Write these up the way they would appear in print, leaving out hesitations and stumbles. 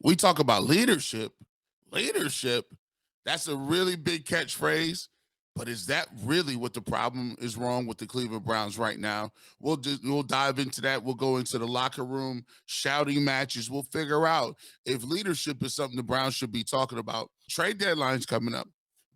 we talk about leadership. Leadership, that's a really big catchphrase. But is that really what the problem is wrong with the Cleveland Browns right now? We'll dive into that. We'll go into the locker room, shouting matches. We'll figure out if leadership is something the Browns should be talking about. Trade deadline's coming up.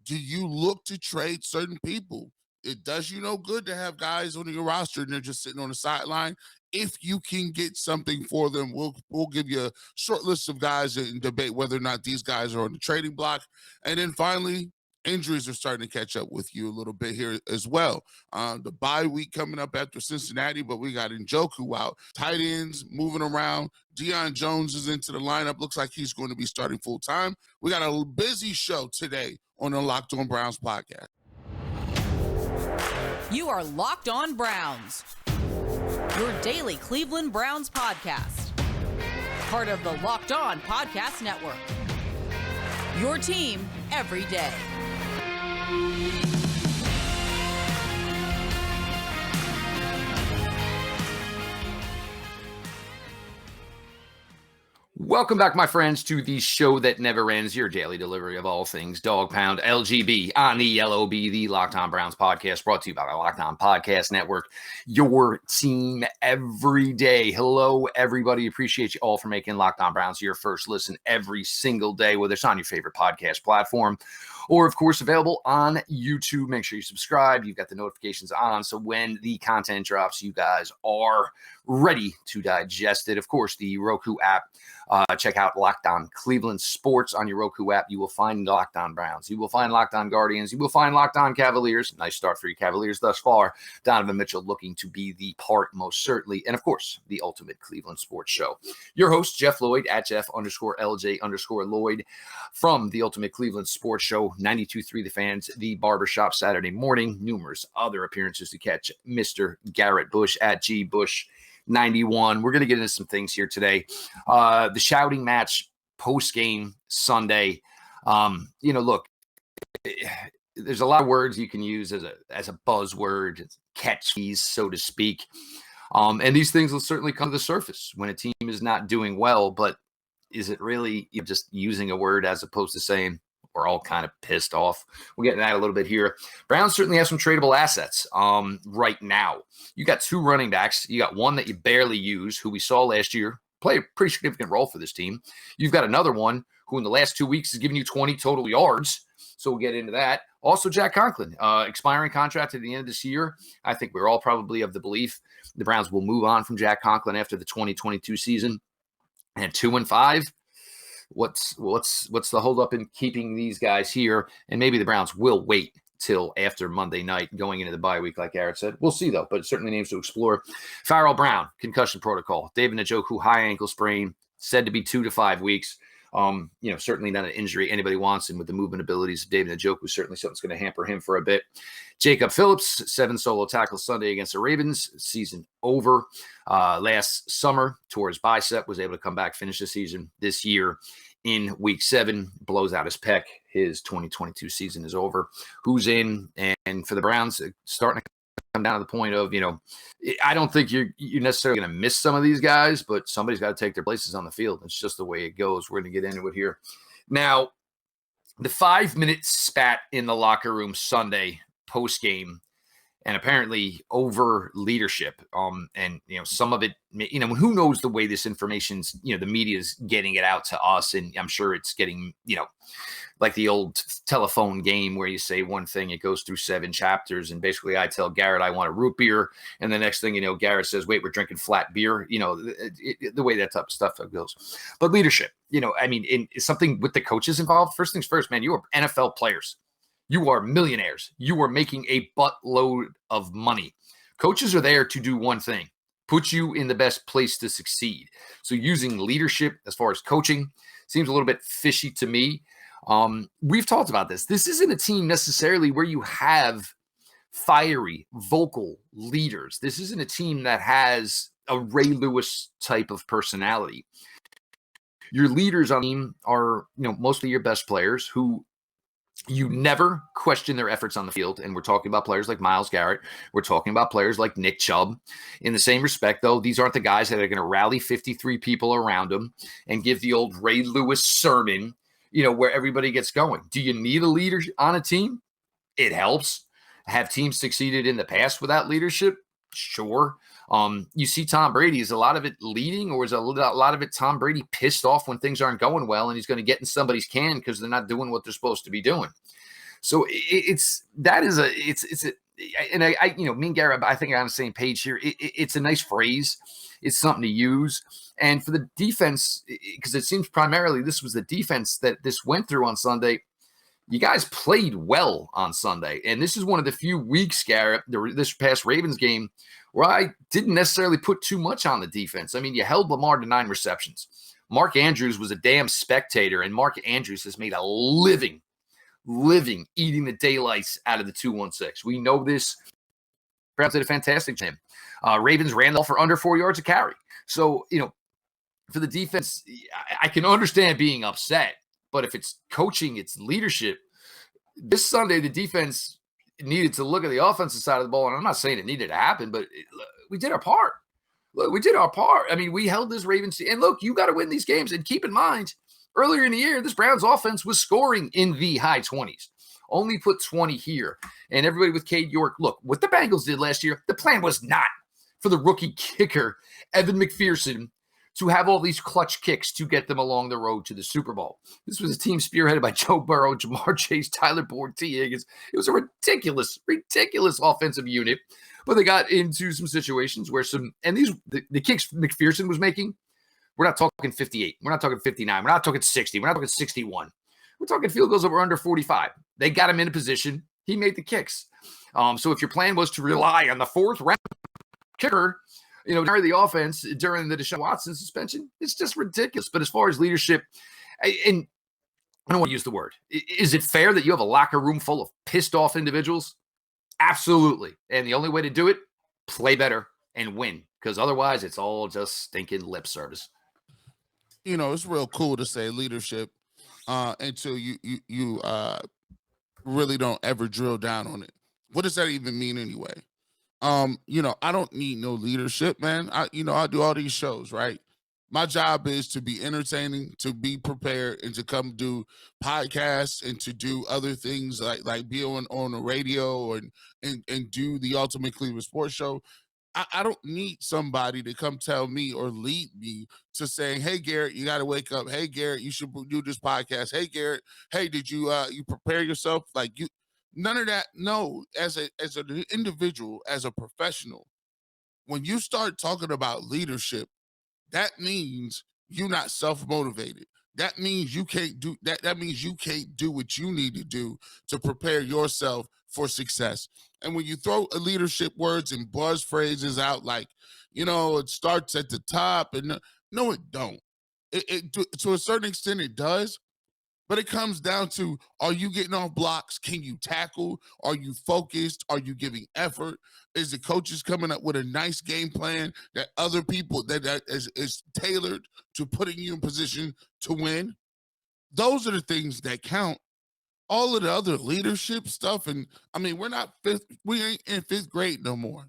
Do you look to trade certain people? It does you no good to have guys on your roster and they're just sitting on the sideline. If you can get something for them, we'll give you a short list of guys and debate whether or not these guys are on the trading block. And then finally, injuries are starting to catch up with you a little bit here as well. The bye week coming up after Cincinnati, but we got Njoku out. Tight ends moving around. Deion Jones is into the lineup. Looks like he's going to be starting full time. We got a busy show today on the Locked On Browns podcast. You are Locked On Browns, your daily Cleveland Browns podcast. Part of the Locked On Podcast Network. Your team every day. Welcome back, my friends, to the show that never ends, your daily delivery of all things Dog Pound LGB on the LOB, the Locked On Browns podcast, brought to you by the Locked On Podcast Network, your team every day. Hello, everybody. Appreciate you all for making Locked On Browns your first listen every single day, whether it's on your favorite podcast platform or, of course, available on YouTube. Make sure you subscribe. You've got the notifications on, so when the content drops, you guys are ready to digest it. Of course, the Roku app. Check out Locked On Cleveland Sports on your Roku app. You will find Locked On Browns. You will find Locked On Guardians. You will find Locked On Cavaliers. Nice start for your Cavaliers thus far. Donovan Mitchell looking to be the part, most certainly. And, of course, the ultimate Cleveland sports show. Your host, Jeff Lloyd, at Jeff_LJ_Lloyd from the ultimate Cleveland sports show, 92.3 The Fans, the Barbershop Saturday morning. Numerous other appearances to catch Mr. Garrett Bush at G Bush 91. We're going to get into some things here today. The shouting match post-game Sunday. Look, there's a lot of words you can use as a buzzword, catchphrase, so to speak. And these things will certainly come to the surface when a team is not doing well. But is it really just using a word as opposed to saying we're all kind of pissed off? We'll get into that a little bit here. Browns certainly have some tradable assets right now. You got two running backs. You got one that you barely use, who we saw last year play a pretty significant role for this team. You've got another one who in the last 2 weeks has given you 20 total yards. So we'll get into that. Also, Jack Conklin, expiring contract at the end of this year. I think we're all probably of the belief the Browns will move on from Jack Conklin after the 2022 season. And 2-5. What's the holdup in keeping these guys here? And maybe the Browns will wait till after Monday night going into the bye week, like Garrett said. We'll see, though, but certainly names to explore. Farrell Brown, concussion protocol. David Njoku, high ankle sprain, said to be 2 to 5 weeks. Certainly not an injury anybody wants, and with the movement abilities of David Njoku, certainly something's going to hamper him for a bit. Jacob Phillips, 7 solo tackles Sunday against the Ravens. Season over. Last summer, tore his bicep, was able to come back, finish the season this year. In week 7, blows out his pec. His 2022 season is over. Who's in? And for the Browns, starting to come down to the point of, I don't think you're necessarily going to miss some of these guys, but somebody's got to take their places on the field. It's just the way it goes. We're going to get into it here. Now, the 5-minute spat in the locker room Sunday post-game, and apparently over leadership. And some of it, who knows the way this information's, the media's getting it out to us. And I'm sure it's getting, like the old telephone game where you say one thing, it goes through 7 chapters. And basically I tell Garrett, I want a root beer. And the next thing, Garrett says, wait, we're drinking flat beer. The way that type of stuff goes. But leadership, in something with the coaches involved, first things first, man, you are NFL players. You are millionaires. You are making a buttload of money. Coaches are there to do one thing, put you in the best place to succeed. So using leadership as far as coaching seems a little bit fishy to me. We've talked about this. This isn't a team necessarily where you have fiery, vocal leaders. This isn't a team that has a Ray Lewis type of personality. Your leaders on the team are, mostly your best players who You never question their efforts on the field. And we're talking about players like Myles Garrett. We're talking about players like Nick Chubb. In the same respect, though, these aren't the guys that are going to rally 53 people around them and give the old Ray Lewis sermon, where everybody gets going. Do you need a leader on a team? It helps. Have teams succeeded in the past without leadership? Sure. You see Tom Brady, is a lot of it leading, or is a lot of it Tom Brady pissed off when things aren't going well and he's going to get in somebody's can because they're not doing what they're supposed to be doing? So me and Garrett, I think I'm on the same page here. It's a nice phrase. It's something to use. And for the defense, because it seems primarily this was the defense that this went through on Sunday, you guys played well on Sunday. And this is one of the few weeks, Garrett, this past Ravens game, where I didn't necessarily put too much on the defense. I mean, you held Lamar to 9 receptions. Mark Andrews was a damn spectator, and Mark Andrews has made a living eating the daylights out of the 2-1-6. We know this. Browns did a fantastic job. Ravens ran off for under 4 yards a carry. So, for the defense, I can understand being upset. But if it's coaching, it's leadership. This Sunday, the defense needed to look at the offensive side of the ball. And I'm not saying it needed to happen, but we did our part. Look, we did our part. I mean, we held this Ravens team. And look, you got to win these games. And keep in mind, earlier in the year, this Browns offense was scoring in the high 20s. Only put 20 here. And everybody with Cade York, look, what the Bengals did last year, the plan was not for the rookie kicker, Evan McPherson, to have all these clutch kicks to get them along the road to the Super Bowl. This was a team spearheaded by Joe Burrow, Jamar Chase, Tyler Boyd, T. Higgins. It was a ridiculous offensive unit. But they got into some situations where the kicks McPherson was making, we're not talking 58. We're not talking 59. We're not talking 60. We're not talking 61. We're talking field goals over under 45. They got him in a position. He made the kicks. So if your plan was to rely on the fourth round kicker, during the offense, during the Deshaun Watson suspension, it's just ridiculous. But as far as leadership, and I don't want to use the word, is it fair that you have a locker room full of pissed off individuals? Absolutely. And the only way to do it, play better and win, because otherwise it's all just stinking lip service. It's real cool to say leadership until you really don't ever drill down on it. What does that even mean anyway? I don't need no leadership, man. I do all these shows, right? My job is to be entertaining, to be prepared, and to come do podcasts and to do other things like be on the radio and do the Ultimate Cleveland Sports Show. I don't need somebody to come tell me or lead me to saying, "Hey Garrett, you got to wake up. Hey Garrett, you should do this podcast. Hey Garrett, hey, did you prepare yourself?" Like you. None of that. No, as an individual, as a professional, when you start talking about leadership, that means you're not self-motivated. That means you can't do that. That means you can't do what you need to do to prepare yourself for success. And when you throw leadership words and buzz phrases out like, it starts at the top, and no, it don't. It to a certain extent it does. But it comes down to, are you getting off blocks? Can you tackle? Are you focused? Are you giving effort? Is the coaches coming up with a nice game plan that other people that is tailored to putting you in position to win? Those are the things that count. All of the other leadership stuff, and I mean, we ain't in 5th grade no more.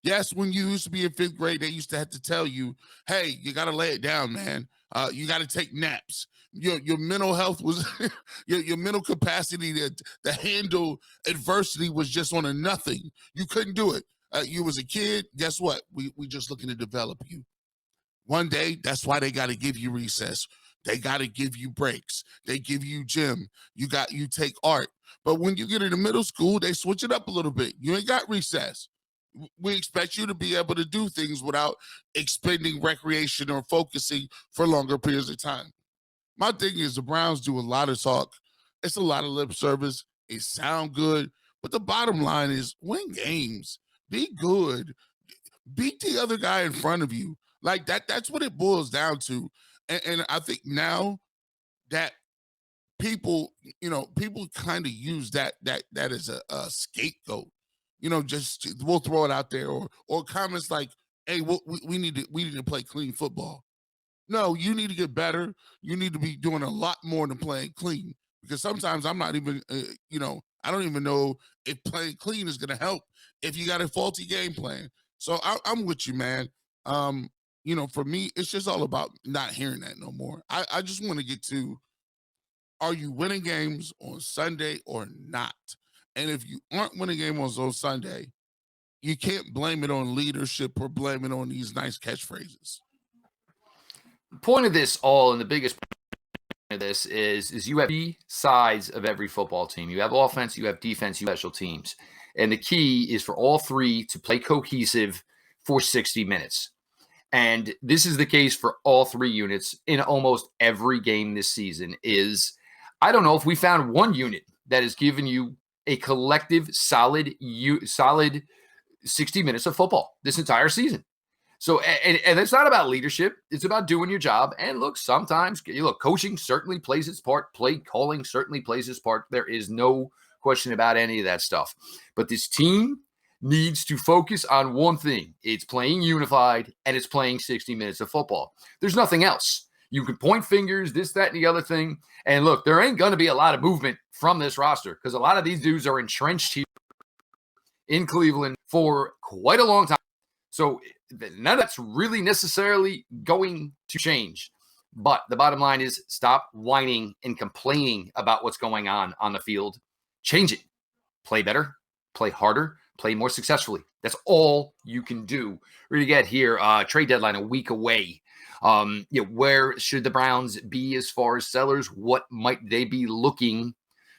Yes, when you used to be in 5th grade, they used to have to tell you, hey, you got to lay it down, man. You got to take naps. Your mental health was, your mental capacity to handle adversity was just on a nothing. You couldn't do it. You was a kid. Guess what? We just looking to develop you. One day, that's why they got to give you recess. They got to give you breaks. They give you gym. You take art. But when you get into middle school, they switch it up a little bit. You ain't got recess. We expect you to be able to do things without expending recreation or focusing for longer periods of time. My thing is the Browns do a lot of talk. It's a lot of lip service. It sound good. But the bottom line is win games. Be good. Beat the other guy in front of you. Like that's what it boils down to. And I think now that people kind of use that as a scapegoat. Just we'll throw it out there, or comments like, "Hey, we need to play clean football." No, you need to get better. You need to be doing a lot more than playing clean. because sometimes I'm not even, I don't even know if playing clean is going to help if you got a faulty game plan. So I'm with you, man. For me, it's just all about not hearing that no more. I just want to get to, are you winning games on Sunday or not? And if you aren't winning games on Sunday, you can't blame it on leadership or blame it on these nice catchphrases. Point of this all, and the biggest point of this is you have 3 sides of every football team. You have offense, you have defense, you have special teams. And the key is for all 3 to play cohesive for 60 minutes. And this is the case for all 3 units in almost every game this season. I don't know if we found one unit that has given you a collective solid 60 minutes of football this entire season. So, and it's not about leadership. It's about doing your job. And look, sometimes, coaching certainly plays its part. Play calling certainly plays its part. There is no question about any of that stuff. But this team needs to focus on one thing. It's playing unified, and it's playing 60 minutes of football. There's nothing else. You can point fingers, this, that, and the other thing. And look, there ain't going to be a lot of movement from this roster because a lot of these dudes are entrenched here in Cleveland for quite a long time. So none of that's really necessarily going to change. But the bottom line is stop whining and complaining about what's going on the field. Change it. Play better, play harder, play more successfully. That's all you can do. We're going to get here, trade deadline a week away. Where should the Browns be as far as sellers? What might they be looking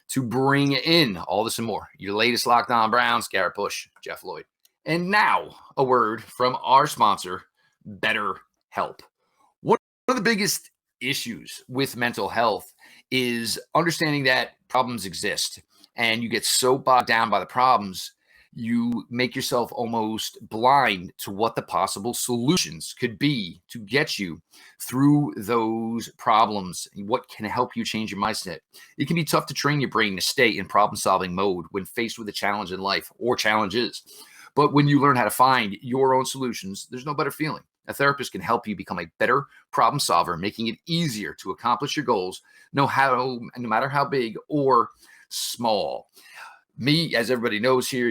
to bring in? All this and more. Your latest Locked On Browns, Garrett Bush, Jeff Lloyd. And now a word from our sponsor, BetterHelp. One of the biggest issues with mental health is understanding that problems exist, and you get so bogged down by the problems, you make yourself almost blind to what the possible solutions could be to get you through those problems. What can help you change your mindset? It can be tough to train your brain to stay in problem-solving mode when faced with a challenge in life or challenges. But when you learn how to find your own solutions, there's no better feeling. A therapist can help you become a better problem solver, making it easier to accomplish your goals, no matter how big or small. Me, as everybody knows here,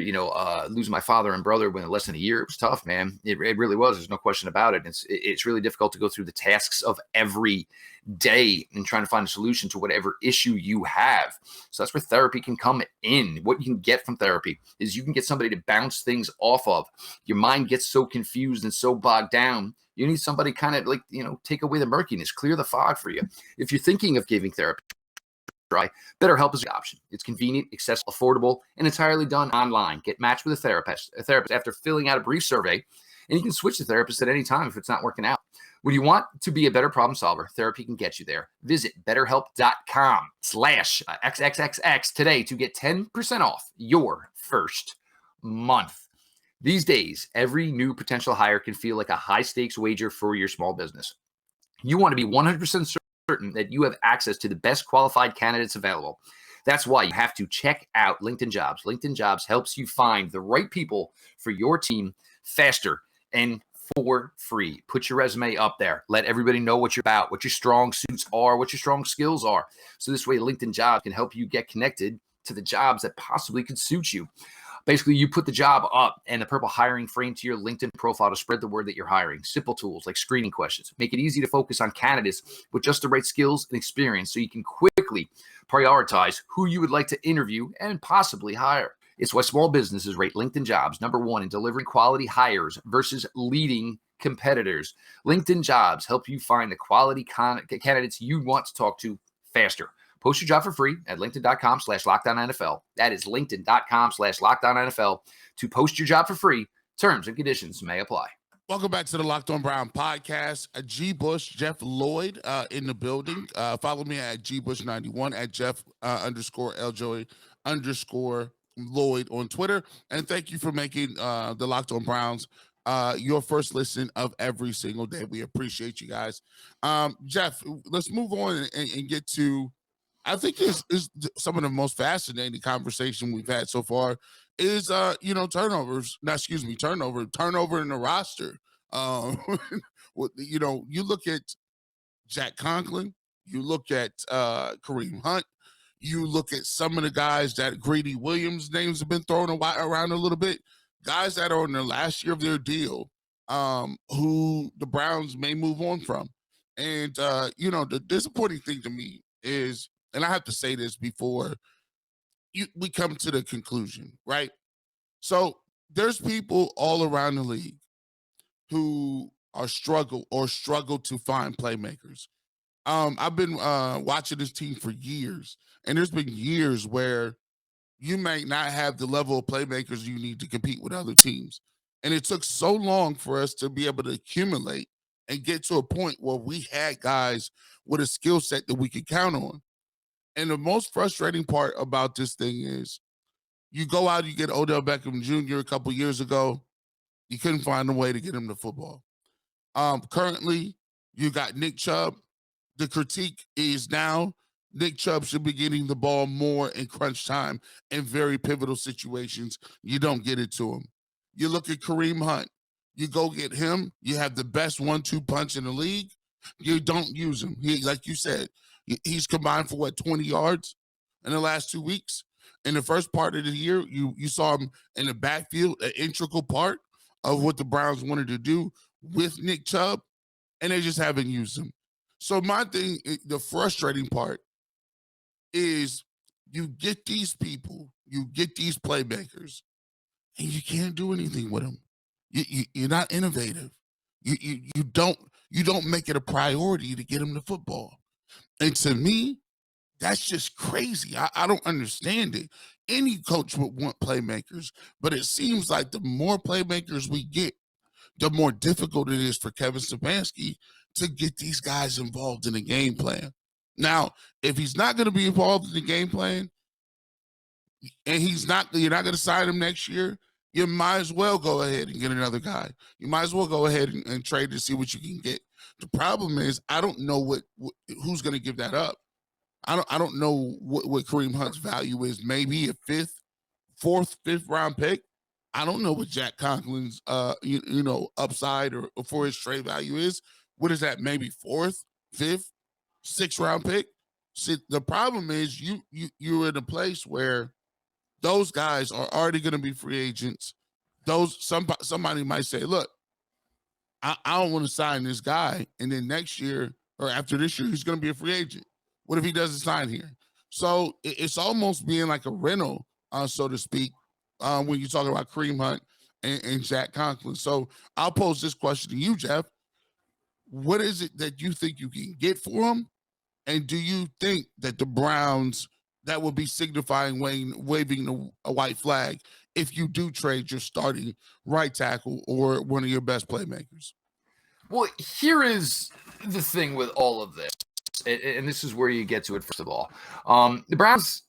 losing my father and brother within less than a year, it was tough, man. It really was. There's no question about it. It's really difficult to go through the tasks of every day and trying to find a solution to whatever issue you have. So that's where therapy can come in. What you can get from therapy is you can get somebody to bounce things off of. Your mind gets so confused and so bogged down. You need somebody kind of take away the murkiness, clear the fog for you. If you're thinking of giving therapy, BetterHelp is the option. It's convenient, accessible, affordable, and entirely done online. Get matched with a therapist after filling out a brief survey, and you can switch to therapist at any time if it's not working out. When you want to be a better problem solver, therapy can get you there. Visit BetterHelp.com/XXXX today to get 10% off your first month. These days, every new potential hire can feel like a high-stakes wager for your small business. You want to be 100% certain that you have access to the best qualified candidates available. That's why you have to check out LinkedIn Jobs. LinkedIn Jobs helps you find the right people for your team faster and for free. Put your resume up there. Let everybody know what you're about, what your strong suits are, what your strong skills are. So this way, LinkedIn Jobs can help you get connected to the jobs that possibly could suit you. Basically, you put the job up and the purple hiring frame to your LinkedIn profile to spread the word that you're hiring. Simple tools like screening questions make it easy to focus on candidates with just the right skills and experience so you can quickly prioritize who you would like to interview and possibly hire. It's why small businesses rate LinkedIn Jobs #1 in delivering quality hires versus leading competitors. LinkedIn Jobs help you find the quality candidates you want to talk to faster. Post your job for free at LinkedIn.com/LockedOnNFL. That is LinkedIn.com/LockedOnNFL to post your job for free. Terms and conditions may apply. Welcome back to the Locked On Brown podcast. G. Bush, Jeff Lloyd in the building. Follow me at GBush91 at Jeff _Lloyd on Twitter. And thank you for making the Locked On Browns your first listen of every single day. We appreciate you guys. Jeff, let's move on and get to, I think this is some of the most fascinating conversation we've had so far is, turnover in the roster. You look at Jack Conklin, you look at Kareem Hunt, You look at some of the guys that Greedy Williams' names have been thrown around a little bit, guys that are in the last year of their deal, who the Browns may move on from. And, the disappointing thing to me is, and I have to say this before we come to the conclusion, right? So there's people all around the league who are struggle to find playmakers. I've been watching this team for years, and there's been years where you may not have the level of playmakers you need to compete with other teams. And it took so long for us to be able to accumulate and get to a point where we had guys with a skill set that we could count on. And the most frustrating part about this thing is you go out, you get Odell Beckham Jr. a couple years ago, you couldn't find a way to get him to football. Currently, you got Nick Chubb. The critique is now Nick Chubb should be getting the ball more in crunch time in very pivotal situations. You don't get it to him. You look at Kareem Hunt. You go get him. You have the best 1-2 punch in the league. You don't use him. Like you said, he's combined for 20 yards in the last 2 weeks. In the first part of the year, you saw him in the backfield, an integral part of what the Browns wanted to do with Nick Chubb, and they just haven't used him. So my thing, the frustrating part is you get these people, you get these playmakers, and you can't do anything with them. You're not innovative. You don't make it a priority to get them to football. And to me, that's just crazy. I don't understand it. Any coach would want playmakers, but it seems like the more playmakers we get, the more difficult it is for Kevin Stefanski to get these guys involved in the game plan. Now, if he's not going to be involved in the game plan, and you're not going to sign him next year, you might as well go ahead and get another guy. You might as well go ahead and trade to see what you can get. The problem is, I don't know who's going to give that up. I don't know what Kareem Hunt's value is. Maybe a fourth, fifth round pick. I don't know what Jack Conklin's upside or for his trade value is. What is that? Maybe fourth, fifth, sixth round pick. See, the problem is you're in a place where those guys are already going to be free agents. Somebody might say, look, I don't want to sign this guy, and then next year or after this year, he's going to be a free agent. What if he doesn't sign here? So it's almost being like a rental, so to speak, when you talk about Kareem Hunt and Jack Conklin. So I'll pose this question to you, Jeff. What is it that you think you can get for him? And do you think that the Browns, that will be signifying waving a white flag if you do trade your starting right tackle or one of your best playmakers? Well, here is the thing with all of this, and this is where you get to it, first of all. The Browns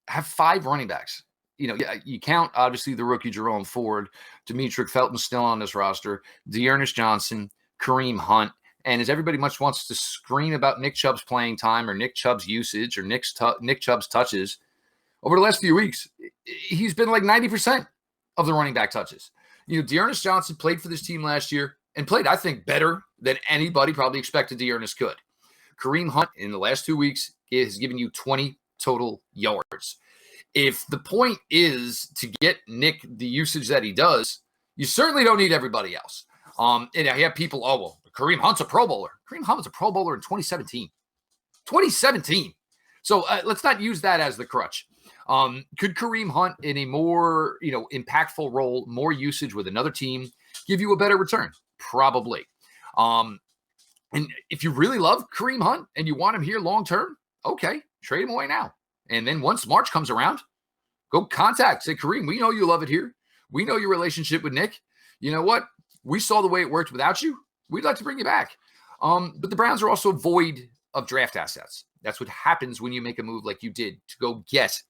have 5 running backs. You count, obviously, the rookie Jerome Ford, Demetric Felton's still on this roster, Dearness Johnson, Kareem Hunt, and as everybody much wants to scream about Nick Chubb's playing time or Nick Chubb's usage or Nick Chubb's touches, over the last few weeks, he's been like 90% of the running back touches. Dearness Johnson played for this team last year and played, I think, better than anybody probably expected Dearness could. Kareem Hunt in the last 2 weeks has given you 20 total yards. If the point is to get Nick the usage that he does, you certainly don't need everybody else. And I have people, Kareem Hunt's a Pro Bowler. Kareem Hunt was a Pro Bowler in 2017. 2017. So let's not use that as the crutch. Could Kareem Hunt in a more, impactful role, more usage with another team, give you a better return? Probably. And if you really love Kareem Hunt and you want him here long-term, okay, trade him away now. And then once March comes around, go say, Kareem, we know you love it here. We know your relationship with Nick. You know what? We saw the way it worked without you. We'd like to bring you back. But the Browns are also void of draft assets. That's what happens when you make a move like you did to go get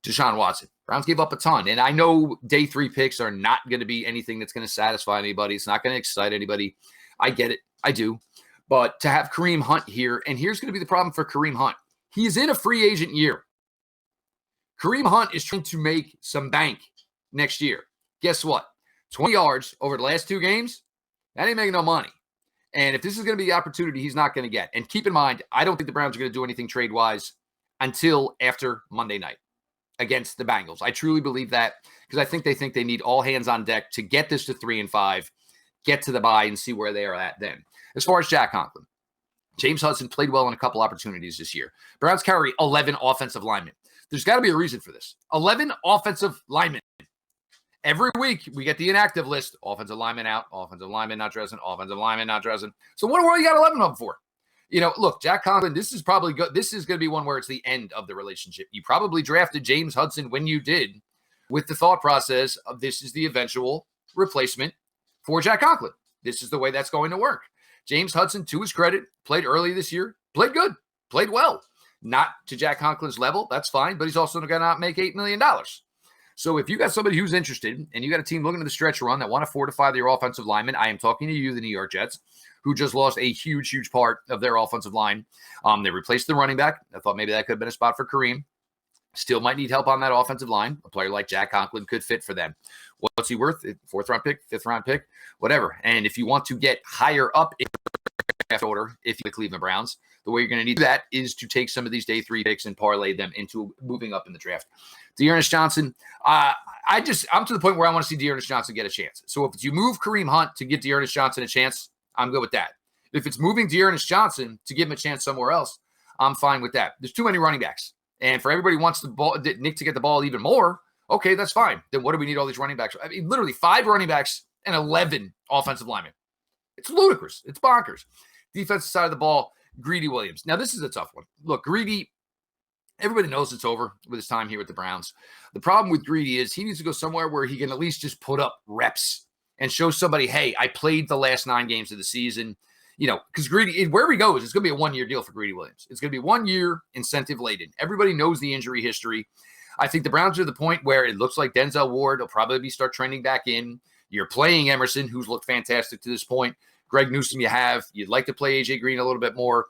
Deshaun Watson. Browns gave up a ton. And I know day 3 picks are not going to be anything that's going to satisfy anybody. It's not going to excite anybody. I get it. I do. But to have Kareem Hunt here, and here's going to be the problem for Kareem Hunt. He is in a free agent year. Kareem Hunt is trying to make some bank next year. Guess what? 20 yards over the last 2 games, that ain't making no money. And if this is going to be the opportunity, he's not going to get. And keep in mind, I don't think the Browns are going to do anything trade-wise until after Monday night against the Bengals. I truly believe that because I think they need all hands on deck to get this to 3-5, get to the bye, and see where they are at then. As far as Jack Conklin, James Hudson played well in a couple opportunities this year. Browns carry 11 offensive linemen. There's got to be a reason for this. 11 offensive linemen. Every week, we get the inactive list. Offensive lineman out, offensive lineman not dressing, offensive lineman not dressing. So what do you got 11 of them for? Look, Jack Conklin, this is probably good. This is going to be one where it's the end of the relationship. You probably drafted James Hudson when you did with the thought process of this is the eventual replacement for Jack Conklin. This is the way that's going to work. James Hudson, to his credit, played early this year, played good, played well. Not to Jack Conklin's level, that's fine, but he's also going to not make $8 million. So if you got somebody who's interested and you got a team looking at the stretch run that want to fortify their offensive linemen, I am talking to you, the New York Jets, who just lost a huge, huge part of their offensive line. They replaced the running back. I thought maybe that could have been a spot for Kareem. Still might need help on that offensive line. A player like Jack Conklin could fit for them. What's he worth? 4th-round pick, 5th-round pick, whatever. And if you want to get higher up in the order, if you're the Cleveland Browns, the way you're going to need that is to take some of these day 3 picks and parlay them into moving up in the draft. Dearness Johnson, I'm to the point where I want to see Dearness Johnson get a chance. So if you move Kareem Hunt to get Dearness Johnson a chance, I'm good with that. If it's moving Dearness Johnson to give him a chance somewhere else, I'm fine with that. There's too many running backs. And for everybody who wants Nick to get the ball even more, okay, that's fine. Then what do we need all these running backs? I mean, literally 5 running backs and 11 offensive linemen. It's ludicrous. It's bonkers. Defensive side of the ball, Greedy Williams. Now, this is a tough one. Look, Greedy, everybody knows it's over with his time here with the Browns. The problem with Greedy is he needs to go somewhere where he can at least just put up reps and show somebody, hey, I played the last 9 games of the season. Because Greedy, wherever he goes, it's going to be a 1-year deal for Greedy Williams. It's going to be 1 year incentive laden. Everybody knows the injury history. I think the Browns are at the point where it looks like Denzel Ward will probably start trending back in. You're playing Emerson, who's looked fantastic to this point. Greg Newsome, you'd like to play AJ Green a little bit more.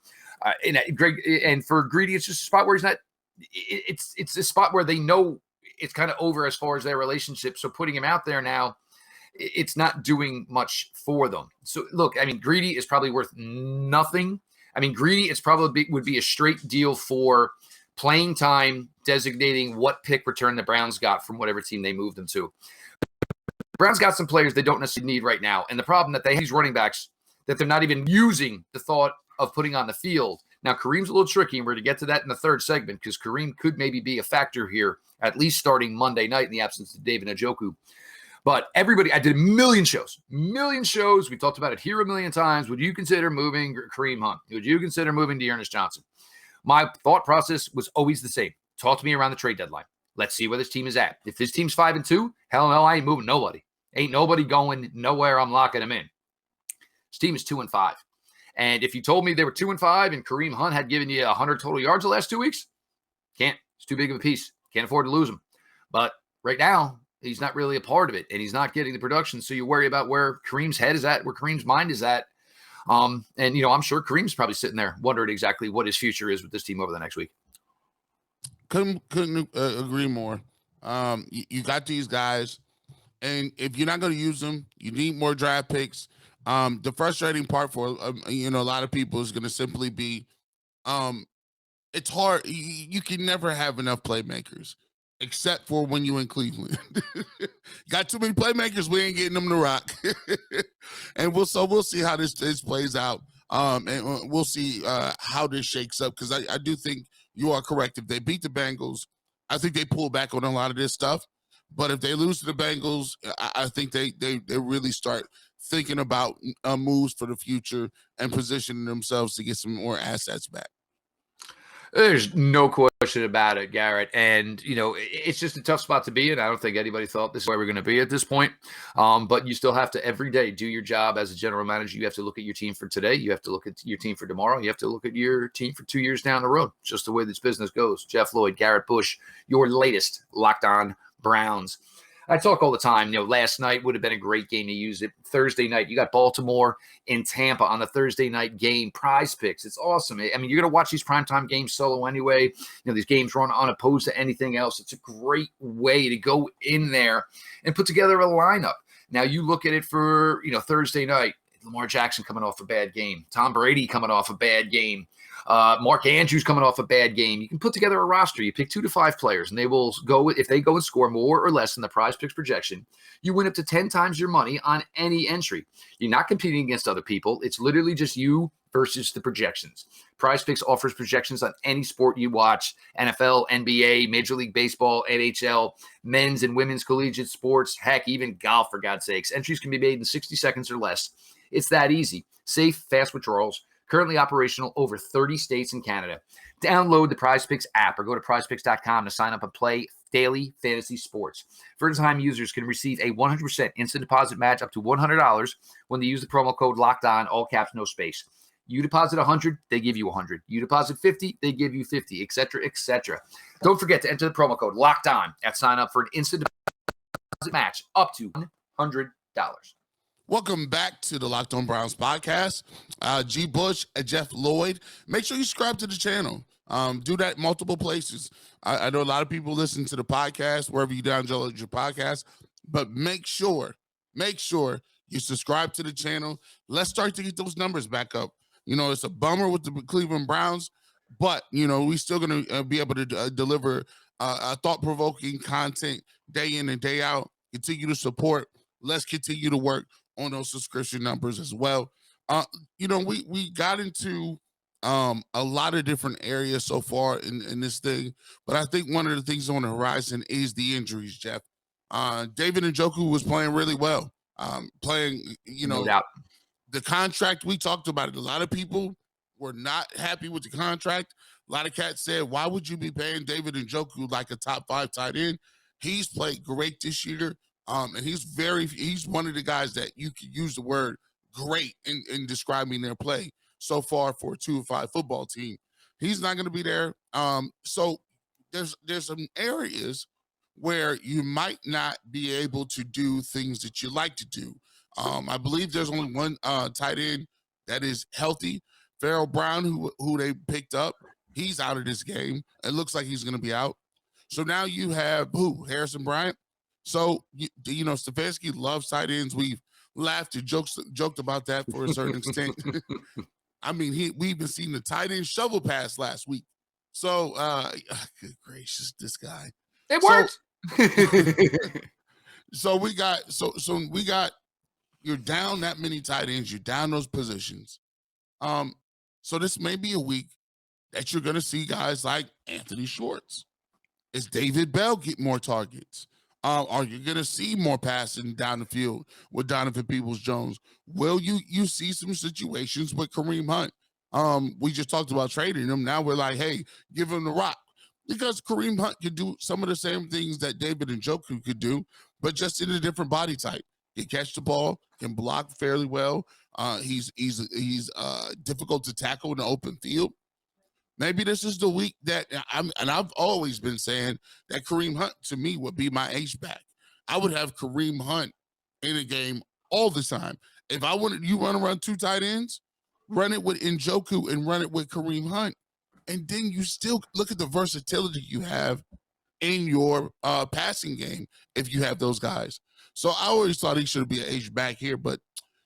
And for Greedy, it's just a spot where he's not. It's a spot where they know it's kind of over as far as their relationship. So putting him out there now, it's not doing much for them. So look, I mean, Greedy is probably worth nothing. I mean, Greedy is probably would be a straight deal for playing time, designating what pick return the Browns got from whatever team they moved them to. The Browns got some players they don't necessarily need right now. And the problem that they have these running backs that they're not even using the thought of putting on the field. Now, Kareem's a little tricky, and we're going to get to that in the third segment because Kareem could maybe be a factor here, at least starting Monday night in the absence of David Njoku. But everybody, I did a million shows. We talked about it here a million times. Would you consider moving Kareem Hunt? Would you consider moving Dearness Johnson? My thought process was always the same. Talk to me around the trade deadline. Let's see where this team is at. If this team's 5-2, hell no, I ain't moving nobody. Ain't nobody going nowhere. I'm locking them in. This team is 2-5. And if you told me they were 2-5 and Kareem Hunt had given you 100 total yards the last 2 weeks, can't. It's too big of a piece. Can't afford to lose him. But right now, he's not really a part of it, and he's not getting the production. So you worry about where Kareem's head is at, where Kareem's mind is at. And, I'm sure Kareem's probably sitting there wondering exactly what his future is with this team over the next week. Couldn't agree more. You got these guys, and if you're not going to use them, you need more draft picks. The frustrating part for, a lot of people is going to simply be, it's hard. You can never have enough playmakers. Except for when you in Cleveland. Got too many playmakers, we ain't getting them to rock. And we'll see how this plays out. And we'll see how this shakes up. Because I do think you are correct. If they beat the Bengals, I think they pull back on a lot of this stuff. But if they lose to the Bengals, I think they really start thinking about moves for the future and positioning themselves to get some more assets back. There's no question about it, Garrett. And, it's just a tough spot to be in. I don't think anybody thought this is where we're going to be at this point. But you still have to every day do your job as a general manager. You have to look at your team for today. You have to look at your team for tomorrow. You have to look at your team for 2 years down the road. It's just the way this business goes. Jeff Lloyd, Garrett Bush, your latest Locked On Browns. I talk all the time. Last night would have been a great game to use it. Thursday night, you got Baltimore and Tampa on the Thursday night game. Prize Picks. It's awesome. I mean, you're going to watch these primetime games solo anyway. These games run unopposed to anything else. It's a great way to go in there and put together a lineup. Now, you look at it for, Thursday night. Lamar Jackson coming off a bad game. Tom Brady coming off a bad game. Mark Andrews coming off a bad game. You can put together a roster. You pick 2 to 5 players, and they will go. If they go and score more or less than the prize picks projection, you win up to 10 times your money on any entry. You're not competing against other people. It's literally just you versus the projections. Prize Picks offers projections on any sport you watch: NFL, NBA, Major League Baseball, NHL, men's and women's collegiate sports, heck, even golf, for God's sakes. Entries can be made in 60 seconds or less. It's that easy. Safe, fast withdrawals. Currently operational over 30 states and Canada. Download the Prize Picks app or go to prizepicks.com to sign up and play daily fantasy sports. First-time users can receive a 100% instant deposit match up to $100 when they use the promo code LOCKEDON, all caps, no space. You deposit 100, they give you 100. You deposit 50, they give you 50, etc., etc. Don't forget to enter the promo code Locked On at sign up for an instant deposit match up to $100. Welcome back to the Locked On Browns podcast. G. Bush and Jeff Lloyd. Make sure you subscribe to the channel. Do that multiple places. I know a lot of people listen to the podcast wherever you download your podcast, but make sure you subscribe to the channel. Let's start to get those numbers back up. You know, it's a bummer with the Cleveland Browns, but, you know, we're still going to be able to deliver thought-provoking content day in and day out. Continue to support. Let's continue to work on those subscription numbers as well. You know, we got into a lot of different areas so far in this thing, but I think one of the things on the horizon is the injuries, Jeff. David Njoku was playing really well. Playing, you know, No doubt. The contract, we talked about it. A lot of people were not happy with the contract. A lot of cats said, why would you be paying David Njoku like a top 5 tight end? He's played great this year. And he's one of the guys that you could use the word great in describing their play so far for a 2-5 football team. He's not going to be there. So there's some areas where you might not be able to do things that you like to do. I believe there's only one tight end that is healthy. Farrell Brown, who they picked up, he's out of this game. It looks like he's going to be out. So now you have Harrison Bryant. So, you know, Stefanski loves tight ends. We've laughed and joked about that for a certain extent. I mean, we even seen the tight end shovel pass last week. So, good gracious, this guy. It worked. So we got you're down that many tight ends. You're down those positions. So this may be a week that you're going to see guys like Anthony Schwartz. Is David Bell get more targets? Are you going to see more passing down the field with Donovan Peoples-Jones? Will you see some situations with Kareem Hunt? We just talked about trading him. Now we're like, hey, give him the rock. Because Kareem Hunt could do some of the same things that David Njoku could do, but just in a different body type. He can catch the ball, can block fairly well. He's difficult to tackle in the open field. Maybe this is the week that I've always been saying that Kareem Hunt to me would be my H-back. I would have Kareem Hunt in a game all the time. If I wanted you run 2 tight ends, run it with Njoku and run it with Kareem Hunt. And then you still look at the versatility you have in your passing game if you have those guys. So I always thought he should be an H-back here, but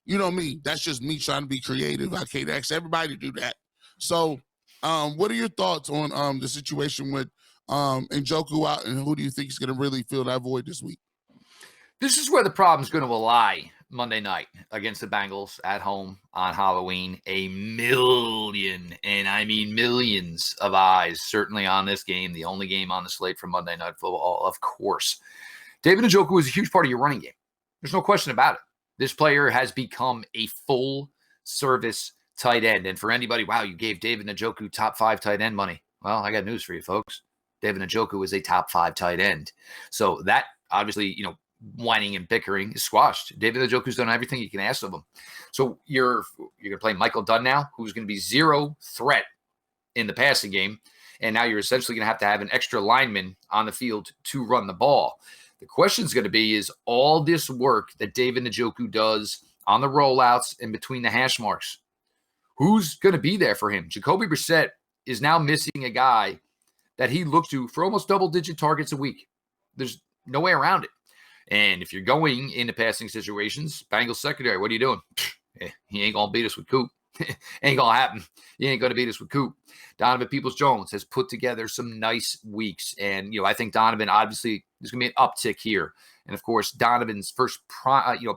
you know me, that's just me trying to be creative. I can't ask everybody to do that. So what are your thoughts on the situation with Njoku out, and who do you think is going to really fill that void this week? This is where the problem's going to lie Monday night against the Bengals at home on Halloween. A million, and I mean millions of eyes certainly on this game, the only game on the slate for Monday Night Football, of course. David Njoku is a huge part of your running game. There's no question about it. This player has become a full-service tight end. And for anybody, wow, you gave David Njoku top 5 tight end money. Well, I got news for you, folks. David Njoku is a top 5 tight end. So that obviously, you know, whining and bickering is squashed. David Njoku's done everything you can ask of him. So you're going to play Michael Dunn now, who's going to be zero threat in the passing game. And now you're essentially going to have an extra lineman on the field to run the ball. The question is going to be, is all this work that David Njoku does on the rollouts and between the hash marks, who's going to be there for him? Jacoby Brissett is now missing a guy that he looked to for almost double-digit targets a week. There's no way around it. And if you're going into passing situations, Bengals secondary, what are you doing? He ain't going to beat us with Coop. Ain't going to happen. You ain't going to beat us with Coop. Donovan Peoples-Jones has put together some nice weeks. And, I think Donovan, obviously, there's going to be an uptick here. And, of course, Donovan's first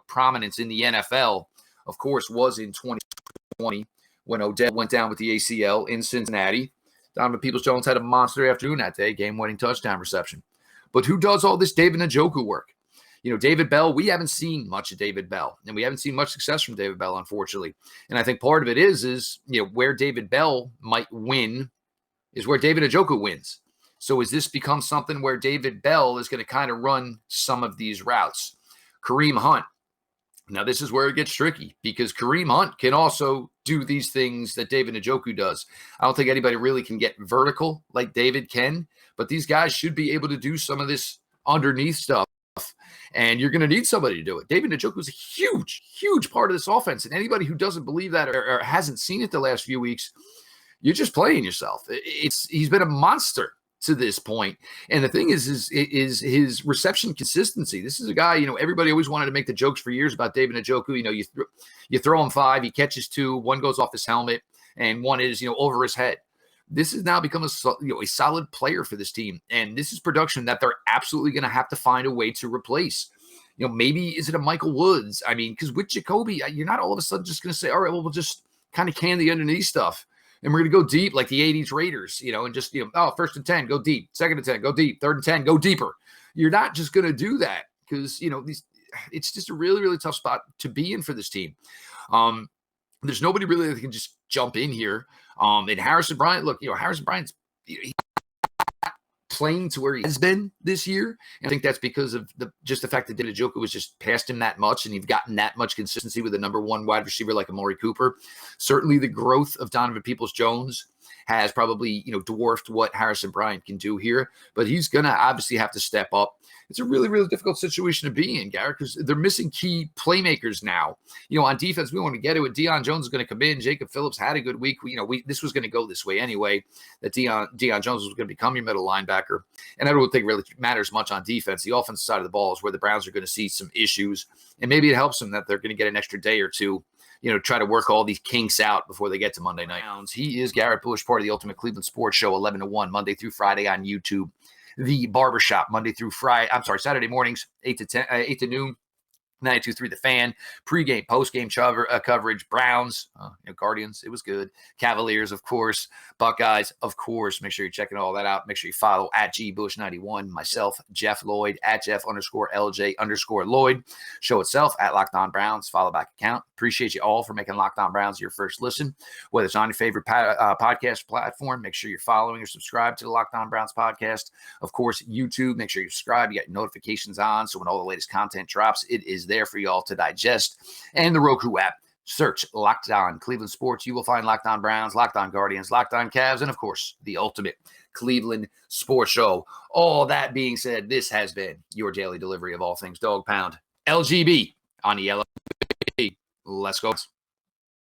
prominence in the NFL, of course, was in 2020 when Odell went down with the ACL in Cincinnati. Donovan Peoples-Jones had a monster afternoon that day, game-winning touchdown reception. But who does all this David Njoku work? David Bell, we haven't seen much of David Bell, and we haven't seen much success from David Bell, unfortunately. And I think part of it is where David Bell might win is where David Njoku wins. So has this become something where David Bell is going to kind of run some of these routes? Kareem Hunt. Now, this is where it gets tricky because Kareem Hunt can also do these things that David Njoku does. I don't think anybody really can get vertical like David can, but these guys should be able to do some of this underneath stuff. And you're going to need somebody to do it. David Njoku is a huge, huge part of this offense. And anybody who doesn't believe that or hasn't seen it the last few weeks, you're just playing yourself. He's been a monster to this point. And the thing is his reception consistency. This is a guy, everybody always wanted to make the jokes for years about David Njoku. You throw him 5, he catches 2, 1 goes off his helmet, and 1 is, over his head. This has now become a solid player for this team. And this is production that they're absolutely going to have to find a way to replace. Maybe is it a Michael Woods? I mean, because with Jacoby, you're not all of a sudden just going to say, all right, well, we'll just kind of can the underneath stuff. And we're going to go deep like the 80s Raiders, and just, 1st and 10, go deep. 2nd and 10, go deep. 3rd and 10, go deeper. You're not just going to do that because, it's just a really, really tough spot to be in for this team. There's nobody really that can just jump in here. And Harrison Bryant, look, Harrison Bryant's playing to where he has been this year. And I think that's because of the fact that David Njoku was just past him that much, and you've gotten that much consistency with a number 1 wide receiver like Amari Cooper. Certainly the growth of Donovan Peoples-Jones has probably, dwarfed what Harrison Bryant can do here, but he's going to obviously have to step up. It's a really, really difficult situation to be in, Garrett, because they're missing key playmakers now. On defense, we want to get it. Deion Jones is going to come in. Jacob Phillips had a good week. This was going to go this way anyway, that Deion Jones was going to become your middle linebacker. And I don't think it really matters much on defense. The offensive side of the ball is where the Browns are going to see some issues. And maybe it helps them that they're going to get an extra day or two, try to work all these kinks out before they get to Monday night. He is Garrett Bush, part of the Ultimate Cleveland Sports Show, 11 to 1, Monday through Friday on YouTube. The Barbershop, Saturday mornings, 8 to noon, 92.3 The Fan, pregame, postgame coverage, Browns, Guardians, it was good. Cavaliers, of course. Buckeyes, of course. Make sure you're checking all that out. Make sure you follow at GBush91, myself, Jeff Lloyd, at Jeff_LJ_Lloyd. Show itself at Locked On Browns, follow back account. Appreciate you all for making Locked On Browns your first listen. Whether it's on your favorite podcast platform, make sure you're following or subscribe to the Locked On Browns podcast. Of course, YouTube, make sure you subscribe. You got notifications on, so when all the latest content drops, it is there for you all to digest. And the Roku app, search Locked On Cleveland Sports. You will find Locked On Browns, Locked On Guardians, Locked On Cavs, and of course, the Ultimate Cleveland Sports Show. All that being said, this has been your daily delivery of all things Dog Pound. LGB on the LOB. Let's go.